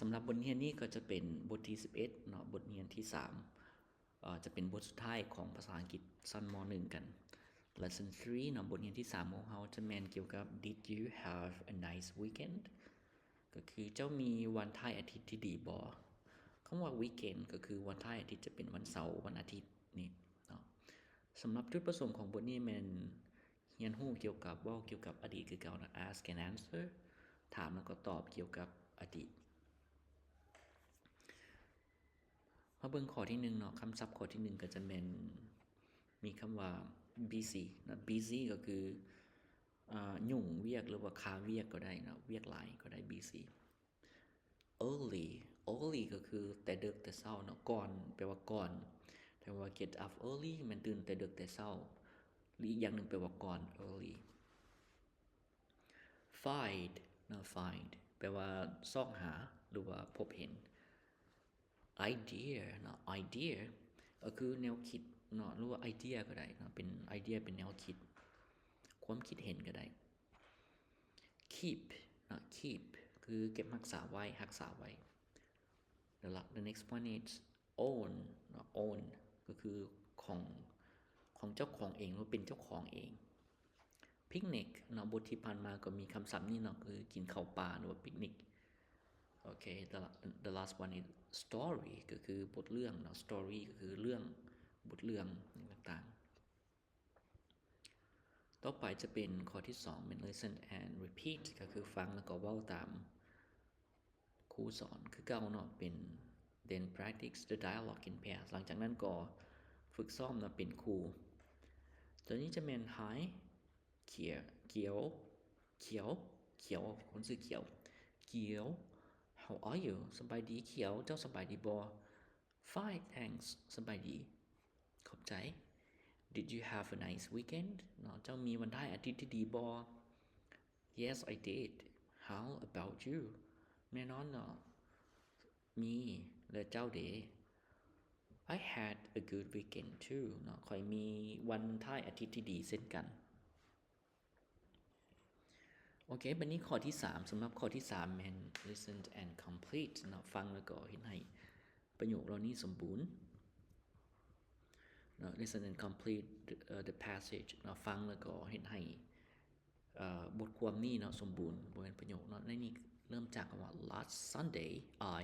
สำหรับบทเรียนนี้ก็จะเป็นบทที่11เนาะบทเรียนที่3จะเป็นบทสุดท้ายของภาษาอังกฤษชั้นม.1 กัน Lesson 3เนาะบทเรียนที่3ของเฮาจะแม่นเกี่ยวกับ Did you have a nice weekend ก็คือเจ้ามีวันท้ายอาทิตย์ที่ดีบ่คำว่า weekend ก็คือวันท้ายอาทิตย์จะเป็นวันเสาร์วันอาทิตย์นี่เนาะสำหรับจุดประสงค์ของบทนี้แม่นเรียนรู้เกี่ยวกับเว้าเกี่ยวกับอดีตคือเก่านะ ask and answer ถามแล้วก็ตอบเกี่ยวกับอดีตมาเบิ่งข้อที่1เนาะคำศัพท์ข้อที่1ก็จะแม่นมีคำว่า busy นะ busy ก็คือยุ่งเวียกหรือว่าค้าเวียกก็ได้นะเวียกหลายก็ได้ busy early ก็คือแต่ดึกแต่เช้าเนาะก่อนแปลว่าก่อนแต่ว่า get up early มันตื่นแต่ดึกแต่เช้าหรืออีกอย่างนึงแปลว่าก่อน early find เนาะ find แปลว่าซอกหาหรือว่าพบเห็นidea เนาะ idea ก็คือแนวคิดเนาะหรือว่า idea ก็ได้เนาะเป็น idea เป็นแนวคิดความคิดเห็นก็ได้ keep เนาะ keep คือเก็บรักษาไว้รักษาไว้ the next one is own เนาะ own ก็คือของเจ้าของเองหรือเป็นเจ้าของเอง picnic เนาะบทที่ผ่านมาก็มีคำศัพท์นี้เนาะคือกินข้าวปลาหรือว่า picnic Okay, the last one is story ก็คือบทเรื่องเนาะ story ก็คือเรื่องบทเรื่องต่างๆต่อไปจะเป็นข้อที่2เป็น listen and repeat ก็คือฟังแล้วก็เว้าตามครูสอนคือเก่าเนาะเป็น then practice the dialogue in pairs หลังจากนั้นก็ฝึกซ้อมเนาะเป็นครูตัวนี้จะแม่น hi เขียวคนชื่อเขียวHow are you สบายดีเขียวเจ้าสบายดีบ่ Fine thanks สบายดีขอบใจ Did you have a nice weekend เนาะเจ้ามีวันท้ายอาทิตย์ที่ดีบ่ Yes I did How about you แน่นอนเนาะมีและเจ้าเด I had a good weekend too เนาะค่อยมีวันท้ายอาทิตย์ที่ดีเช่นกันโอเคบัดนี้ข้อที่3สำหรับข้อที่3แม่น listen and complete เนาะฟังแล้วก็เฮ็ดให้ประโยคเหล่านี้สมบูรณ์เนาะ listen and complete the passage เนาะฟังแล้วก็เฮ็ดให้บทความนี้เนาะสมบูรณ์บ่แม่นประโยคเนาะในนี้เริ่มจากคำว่า last Sunday I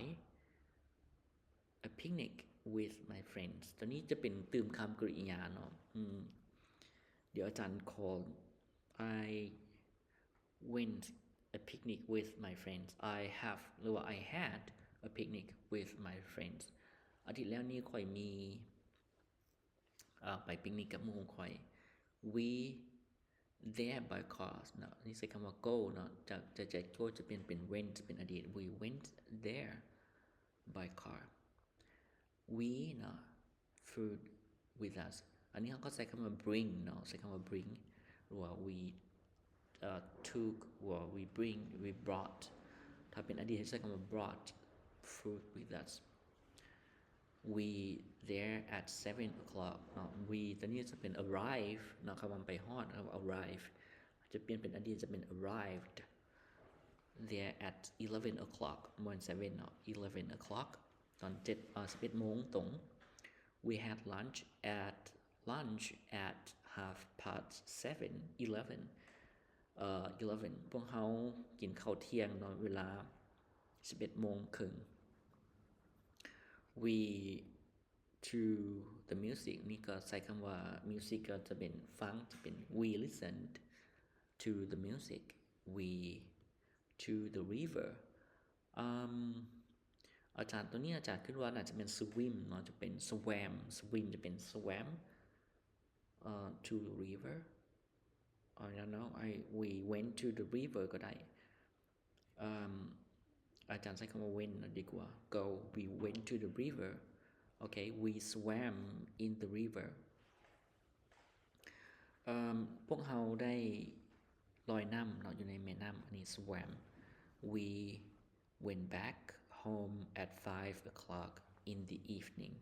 a picnic with my friends ตอนนี้จะเป็นตืมคำกริยาเนาะเดี๋ยวอาจารย์ call I went a picnic with my friends I have หรือว่า I had a picnic with my friends อาทิตย์แล้วนี้ค่อยมีไปปิกนิกกับหมู่ของค่อย we there by car เนาะนี่ใช้คำว่า go เนาะจะ go จะเปลี่ยนเป็น went เป็นอดีต we went there by car we เนาะ food with us อันนี้เราก็ใช้คำว่า bring เนาะใช้คำว่า bring หรือว่า we took or we brought ถ้าเป็นอดีตใช้คำว่า brought fruit with us we there at 7 o'clock เนาะ we ตอนนี้จะเป็น arrive เนาะคำว่าไปฮอดคำว่า arrive จะเปลี่ยนเป็นอดีตจะเป็น arrived there at 11 o'clock บ่น7เนาะ11 o'clock ตอน11 โมงตรง we had lunch at 7:30 11พวกเฮากินข้าวเที่ยงเนาะเวลา 11:30 นwe to the music นี่ก็ใช้คำว่า music ก็จะเป็นฟังจะเป็น we listened to the music we to the river อาจารย์ตัวนี้อาจารย์คิดว่าน่าจะเป็น swim เนาะจะเป็น swam จะเป็น swam to the river I don't know we went to the river ก็ได้อาจารย์ใช้คำว่า went ดีกว่า go we went to the river okay we swam in the river พวกเราได้ลอยน้ำเนาะอยู่ในแม่น้ำอันนี้ swam we went back home at 5 o'clock in the evening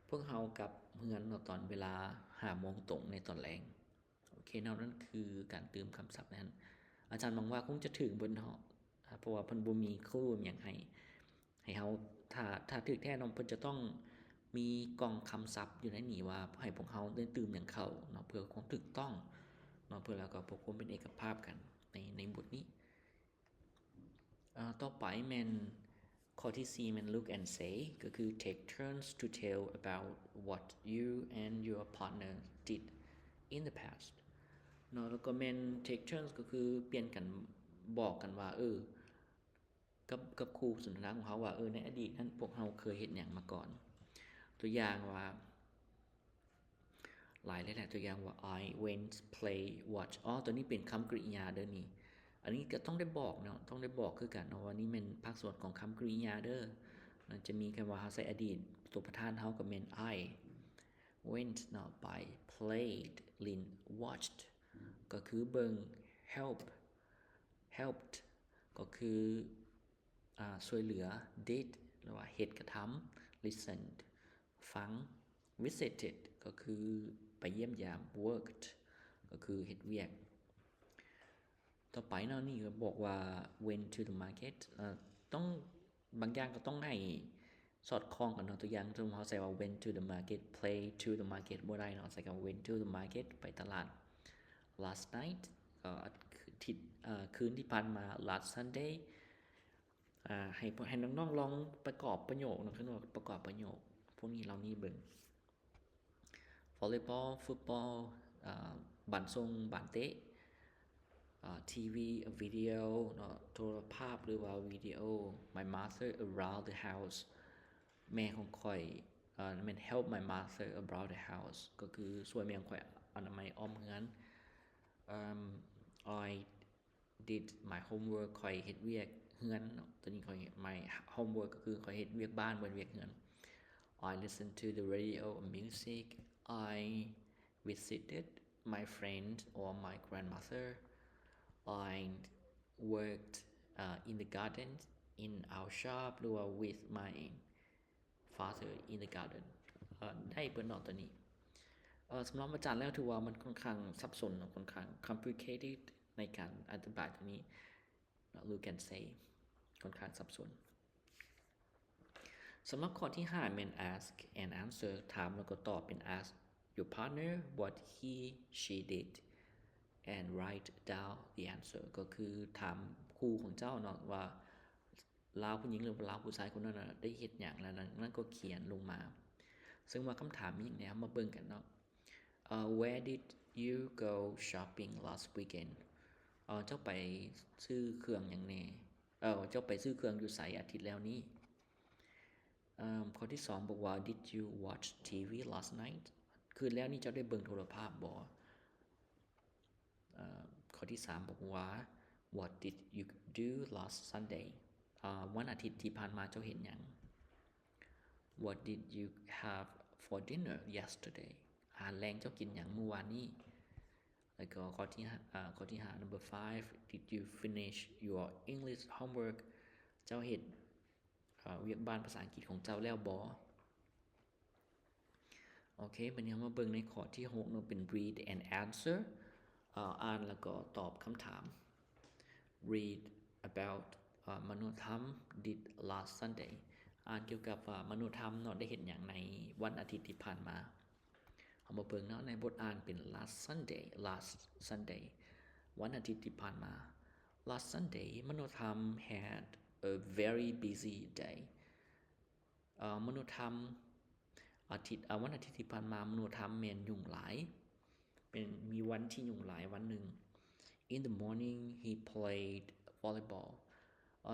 พวกเรากลับเรือนเนาะตอนเวลา 5 โมงตรงในตอนแลงโอเคเนาะนั่นคือการเติมคำศัพท์นั้นอาจารย์หวังว่าคงจะถึงบน เพราะว่าเพิ่นบ่มีครูหยังให้เฮาถ้าถึกแท้เนาะเพิ่นจะต้องมีกล่องคำศัพท์อยู่ในนี้ว่าให้พวกเฮาได้ตื่มหยังเข้าเนาะเพื่อความถูกต้องเนาะเพื่อแล้วก็พวกความเป็นเอกภาพกันในบทนี้ต่อไปแม่นข้อที่4แม่น look and say ก็คือ take turns to tell about what you and your partner did in the past เนาะแล้วก็แม่น take turns ก็คือเปลี่ยนกันบอกกันว่ากับคู่สนทนาของเฮาว่าในอดีตนั้นพวกเฮาเคยเฮ็ดหยังมาก่อนตัวอย่างว่าหลายหลายตัวอย่างว่า I went play watch ตัวนี้เป็นคำกริยาเด้อนี่อันนี้ก็ต้องได้บอกเนาะต้องได้บอกคือกันเนาะว่านี่แม่นภาคส่วนของคำกริยาเด้อมันจะมีคำว่าเฮาใส่อดีตตัวประธานเฮาก็แม่น I went เนาะ by played lin watched ก็คือเบิ่ง helped ก็คือช่วยเหลือ did หรือว่าเฮ็ดกระทำ listened ฟัง visited ก็คือไปเยี่ยมยาม worked ก็คือเฮ็ดเวียกต่อไปเนาะนี่ก็บอกว่า went to the market ต้องบางอย่างก็ต้องให้สอดคล้องกันเนาะตัวอย่างสมมุติเฮาใส่ว่า went to the market play to the market บ่ได้เนาะใส่คำ went to the market ไปตลาด last night คืนที่ผ่านมา last Sunday ให้น้องๆลองประกอบประโยคเนาะคือว่าประกอบประโยคพวกนี้เรานี่เบิ่ง volleyball football บันทรงบันเตะTV a video เนาะโทรภาพหรือว่าวิดีโอ my mother around the house แม่ของข่อยมัน help my mother around the house ก็คือช่วยแม่ของข่อยอนามัยอ้อมเรือน I did my homework ข่อยเฮ็ดเวียกเรือนตัวนี้ข่อย my homework ก็คือข่อยเฮ็ดเวียกบ้านบ่เวียกเรือน I listened to the radio or music I visited my friend or my grandmother I worked in the garden in our shop หรือว่า with my father in the garden ได้เปิ้นเนาะตัวนี้สำหรับอาจารย์แล้วถือว่ามันค่อนข้างซับซ้อนค่อนข้าง complicated ในการอธิบายตัวนี้ look and say ค่อนข้างซับซ้อนสำหรับข้อที่5แม่น ask and answer ถามแล้วก็ตอบเป็น ask your partner what he she did and write down the answer ก็คือถามคู่ของเจ้าเนาะว่าลาวผู้หญิงหรือลาวผู้ชายคนนั้นได้เฮ็ดหยังแล้วนั้นก็เขียนลงมาซึ่งว่าคำถามมีหยังแหน่มาเบิ่งกันเนาะwhere did you go shopping last weekend เจ้าไปซื้อเครื่องหยังแหน่เจ้าไปซื้อเครื่องอยู่ไสอาทิตย์แล้วนี้ข้อที่2บอกว่า did you watch TV last night คืนแล้วนี่เจ้าได้เบิ่งโทรภาพบ่ข้อที่3บอกว่า what did you do last Sunday วันอาทิตย์ที่ผ่านมาเจ้าเฮ็ดหยัง what did you have for dinner yesterday อาหารแลงเจ้ากินหยังเมื่อวานนี้แล้วก็ข้อที่5 number 5 did you finish your English homework เจ้าเฮ็ดเวียกบ้านภาษาอังกฤษของเจ้าแล้วบ่โอเคบัดนี้มาเบิ่งในข้อที่6เนาะเป็น read and answer อ่านแล้วก็ตอบคำถาม read about มนุษยธรรม did last Sunday อ่านเกี่ยวกับมนุษยธรรมเนาะได้เฮ็ดหยังในวันอาทิตย์ที่ผ่านมาเฮามาเบิ่งเนาะในบทอ่านเป็น last Sunday วันอาทิตย์ที่ผ่านมา last Sunday มนุษยธรรม had a very busy day มนุษยธรรมวันอาทิตย์ที่ผ่านมามนุษยธรรมแม่นยุ่งหลายเป็นมีวันที่ยุ่งหลายวันหนึ่ง In the morning he played volleyball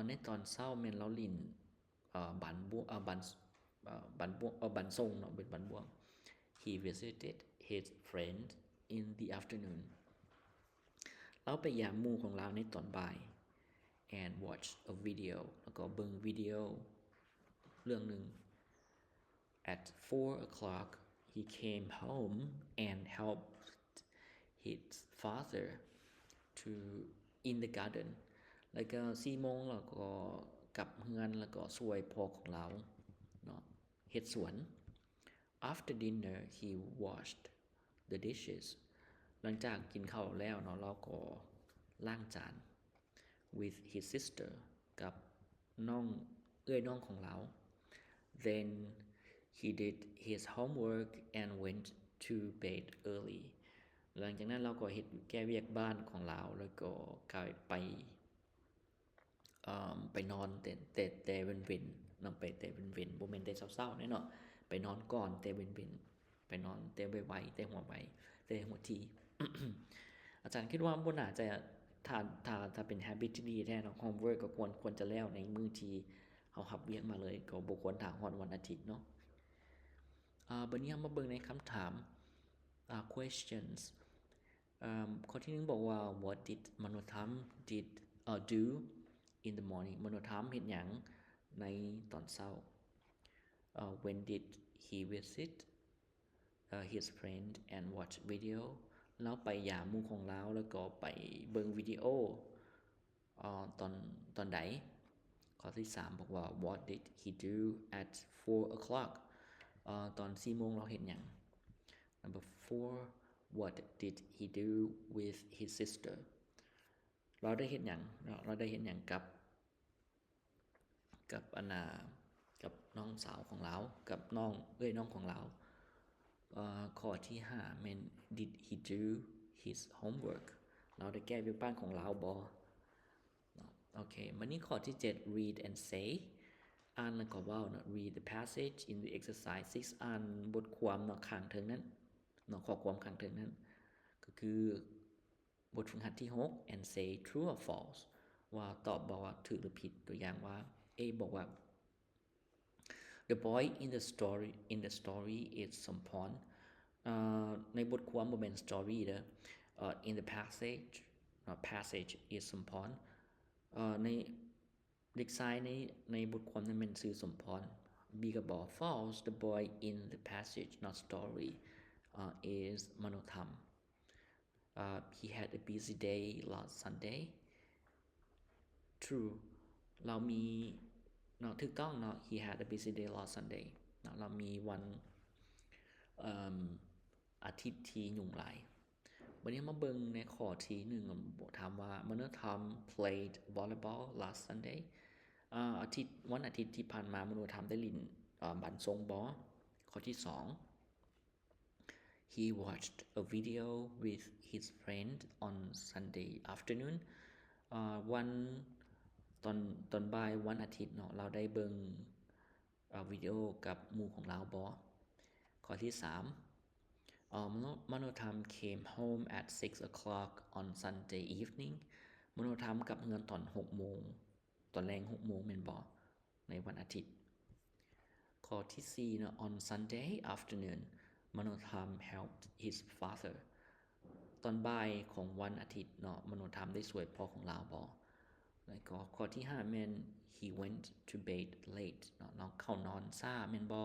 ในตอนเช้าแม่นเราเล่นบันทรงเนาะเป็นบันบวง He visited his friend in the afternoon เราไปยามหมู่ของเราในตอนบ่าย and watched a video แล้วก็เบิ่งวิดีโอเรื่องนึงAt 4 o'clock, he came home and helped his father to in the garden. แล้วก็ 4 โมงแล้วก็กลับเรือนแล้วก็ช่วยพ่อของเราเนาะเฮ็ดสวน After dinner, he washed the dishes. หลังจากกินข้าวแล้วเนาะเราก็ล้างจาน with his sister กับน้องเอื้อยน้องของเรา then he did his homework and went to bed early หลังจากนั้นเราก็เฮ็ดแก้เวียกบ้านของเราแล้วก็กลายไปนอนแต่เว้นๆนำไปแต่เว้นๆบ่แม่นแต่เช้าๆแน่เนาะไปนอนก่อนแต่เว้นๆไปนอนแต่ไวๆแต่หัวไวแต่หัวที อาจารย์คิดว่าบ่น่าจะถ้าเป็น habit ที่ดีแท้เนาะ homework ก็ควรจะแล้วในมื้อที่เฮารับเวียกมาเลยก็บ่ควรท่าฮอดวันอาทิตย์เนาะบัดนี้เฮามาเบิ่งในคำถามquestions ข้อที่1บอกว่า what did Manotham do in the morning Manotham เฮ็ดหยังในตอนเช้าwhen did he visit his friend and watch video แล้วไปยามหมู่ของเราแล้วก็ไปเบิ่งวิดีโอตอนใดข้อที่3บอกว่า what did he do at 4 o'clock ตอน 4 โมงเราเฮ็ดหยัง number 4 what did he do with his sister เราได้เฮ็ดหยังกับกับน้องสาวของเรากับน้องน้องของเราข้อที่5แม่น did he do his homework เราได้แก้เวียกบ้านของเราบ่โอเคมื้อนี้ข้อที่7 read and say อ่านแล้วก็เว้าเนาะ read the passage in the exercise 6อ่านบทความเนาะข้างเทิงนั้นเนาะข้อความข้างเทิงนั้นก็คือบทฝึกหัดที่6 and say true or false ว่าตอบบอกว่าถูกหรือผิดตัวอย่างว่า A บอกว่า The boy in the story is Sampon ในบทความบ่แม่น story เด้อin the passage is Sampon ในเด็กชายในบทความนั้นแม่นชื่อสมพร B ก็บอก false the boy in the passage not story is Manotham he had a busy day last Sunday true เรามีเนาะถูกต้องเนาะ he had a busy day last Sunday เนาะเรามีวันอาทิตย์ที่ยุ่งหลายวันนี้มาเบิ่งในข้อที่1บอกถามว่า Manotham played volleyball last Sunday วันอาทิตย์ที่ผ่านมา Manotham ได้เล่นบันทรงบ่ข้อที่2 He watched a video with his friend on Sunday afternoon วันตอนบ่ายวันอาทิตย์เนาะเราได้เบิ่งวิดีโอกับหมู่ของเราบ่ข้อที่3 Manotham came home at 6 o'clock on Sunday evening Manotham กลับเรือนตอน6 โมงตอนแลง6 โมงแม่นบ่ในวันอาทิตย์ข้อที่4เนาะ on Sunday afternoon Manotham helped his father ตอนบ่ายของวันอาทิตย์เนาะ Manotham ได้ช่วยพ่อของเราบ่แล้วก็ข้อที่5แม่น he went to bed late เนาะเราเข้านอนช้าแม่นบ่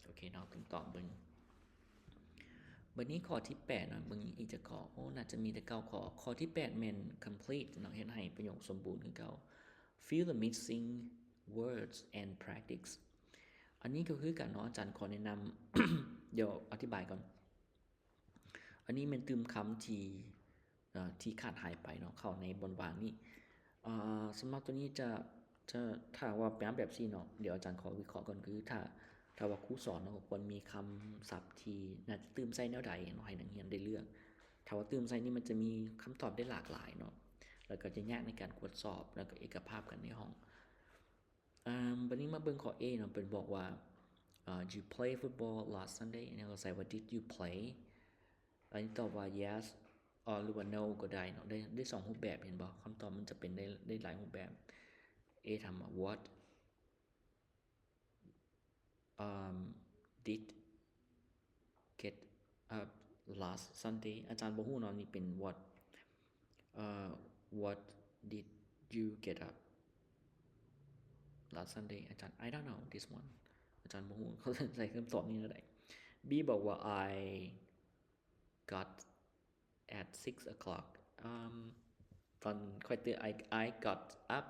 โอเคเนาะถึงตอบเบิ่งบัดนี้ข้อที่8เนาะเบิ่งอีกจะข้อน่าจะมีแต่9ข้อที่8แม่น complete เนาะเฮ็ดให้ประโยคสมบูรณ์คือเก่า fill the missing words and practice อันนี้ก็คือกันเนาะอาจารย์ขอแนะนำ เดี๋ยวอธิบายก่อนอันนี้มันตืมคำที่ขาดหายไปเนาะเข้าในบนวางนี้สำหรับตัวนี้จะถ้าว่าเป็นแบบนี้เนาะเดี๋ยวอาจารย์ขอวิเคราะห์ก่อนคือถ้าว่าครูสอนเนาะควรมีคำศัพท์ที่น่าจะเติมใส่แนวใดเนาะให้นักเรียนได้เลือกถ้าว่าเติมใส่นี่มันจะมีคำตอบได้หลากหลายเนาะแล้วก็จะยากในการตรวจสอบแล้วก็เอกภาพกันในห้องบัดนี้มาเบิ่งข้อ A เนาะเป็นบอกว่าyou play football last Sunday แล้วก็ใส่ว่า did you play อันนี้ตอบว่า yes or หรือว่า no ก็ได้เนาะได้2รูปแบบเห็นบ่คำตอบมันจะเป็นได้หลายรูปแบบ A ถามว่า what did get up last Sunday อาจารย์บ่ฮู้เนาะนี่เป็น what did you get up last Sunday อาจารย์ I don't know this one อาจารย์บ่ฮู้เขาใส่คำตอบนี้ได้ B บอกว่า I got at 6 o'clock ตอนค่อยตื่น I got up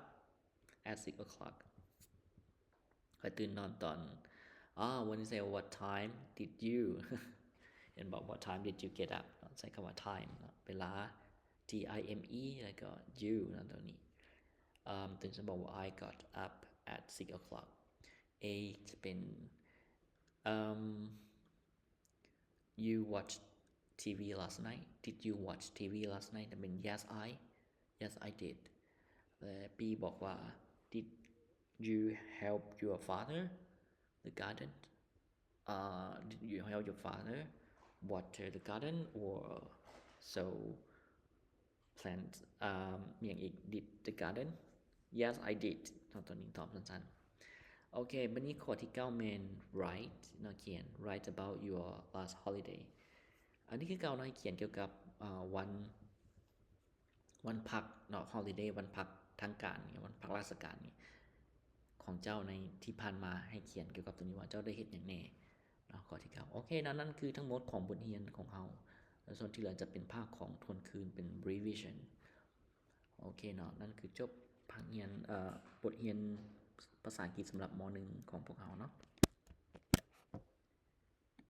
at 6 o'clock ค่อยตื่นนอนตอนwhen you say what time did you เห็นบอก what time did you get up ใช้คำว่า time เวลา time แล้วก็ you นะตัวนี้ ตื่นจะบอกว่า I got up at 6 o'clock A จะเป็นYou watched TV last night Did you watch TV last night จะเป็น Yes I did B บอกว่า Did you help your father the garden Did you help your father water the garden or sow plants มีอย่างอีก Did the garden Yes I did ตัวนี้ตอบสั้นๆโอเคบัดนี้ข้อที่9แม่น write เนาะเขียน write about your last holiday อันนี้คือเก่าเนาะเขียนเกี่ยวกับวันพักเนาะ holiday วันพักทางการวันพักราชการนี่ของเจ้าในที่ผ่านมาให้เขียนเกี่ยวกับตัวนี้ว่าเจ้าได้เฮ็ดหยังแน่เนาะข้อที่9โอเคนั่นคือทั้งหมดของบทเรียนของเฮาแล้วส่วนที่เหลือจะเป็นภาคของทวนคืนเป็น revision โอเคเนาะนั่นคือจบภาคเรียนบทเรียนภาษาอังกฤษสำหรับม.1 ของพวกเฮาเนาะ